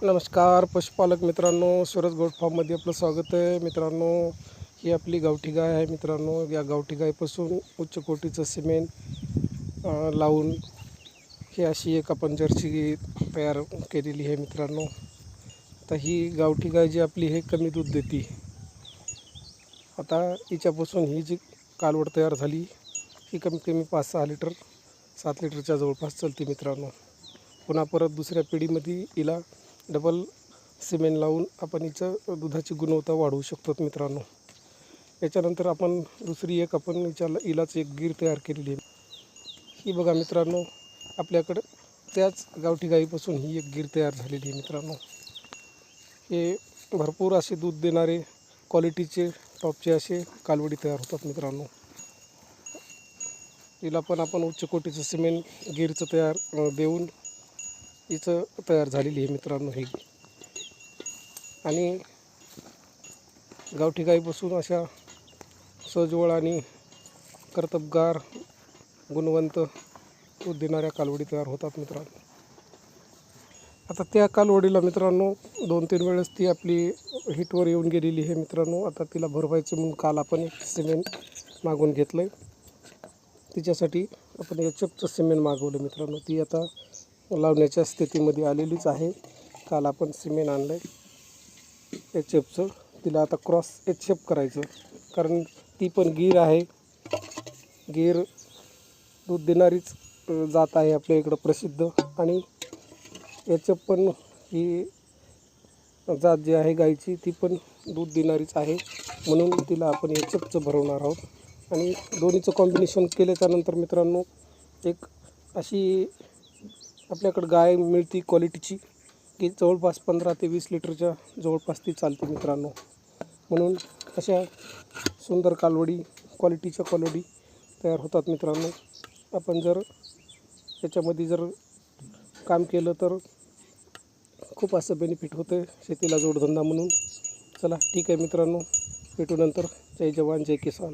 नमस्कार पशुपालक मित्रांनो, सूरज गोट फार्ममध्ये आपलं स्वागत आहे. मित्रांनो, ही आपली गावठी गाय आहे. मित्रांनो, या गावठी गायपासून उच्च कोटीचं सिमेंट लावून ही अशी एक आपण जर्सी तयार केलेली आहे. मित्रांनो, आता ही गावठी गाय जी आपली हे कमी दूध देते. आता हिच्यापासून ही जी कालवड तयार झाली ही कमीत कमी 5-6 लिटर 7 लिटरच्या जवळपास चलते. मित्रांनो, पुन्हा परत दुसऱ्या पिढीमध्ये हिला डबल सिमेंट लावून आपण हिचं दुधाची गुणवत्ता वाढवू शकतो. मित्रांनो, याच्यानंतर आपण दुसरी एक आपण हिलाच एक गीर तयार केलेली आहे. ही बघा मित्रांनो, आपल्याकडं त्याच गावठी गाईपासून ही एक गीर तयार झालेली आहे. मित्रांनो, हे भरपूर असे दूध देणारे क्वालिटीचे टॉपचे असे कालवडी तयार होतात. मित्रांनो, हिला पण आपण उच्च कोटीचं सिमेंट गीरचं तयार देऊन हिचं तयार झालेली आहे. मित्रांनो, ही आणि गावठी गाईपासून अशा सजवळ आणि कर्तबगार गुणवंत दूध देणाऱ्या कालवडी तयार होतात. मित्रांनो, आता त्या कालवडीला मित्रांनो 2-3 वेळेस ती आपली हिटवर येऊन गेलेली आहे. मित्रांनो, आता तिला भरवायचं म्हणून काल आपण एक सिमेंट मागवून घेतलं आहे. तिच्यासाठी आपण एचएफचं सिमेंट मागवलं. मित्रांनो, ती आता लावण्याच्या स्थितीमध्ये आलेलीच आहे. काल आपण सिमेंट आणलं आहे एचएफचं. तिला आता क्रॉस एचएफ करायचं, कारण ती पण गीर आहे. गीर दूध देणारीच जात आहे आपल्या इकडं प्रसिद्ध, आणि एचएफ पण ही जात जी आहे गाईची ती पण दूध देणारीच आहे. म्हणून तिला आपण एचएफचं भरवणार आहोत. आणि दोन्हीचं कॉम्बिनेशन केल्याच्यानंतर मित्रांनो, एक अशी आपल्याकडं गाय मिळती क्वालिटीची की जवळपास 15 ते 20 लिटरच्या जवळपास ती चालते. मित्रांनो, म्हणून अशा सुंदर कालवडी क्वालिटीच्या कालवडी तयार होतात. मित्रांनो, आपण जर याच्यामध्ये जर काम केलं तर खूप असं बेनिफिट होतं शेतीला जोडधंदा म्हणून. चला ठीक आहे मित्रांनो, भेटू नंतर. जय जवान जय किसान.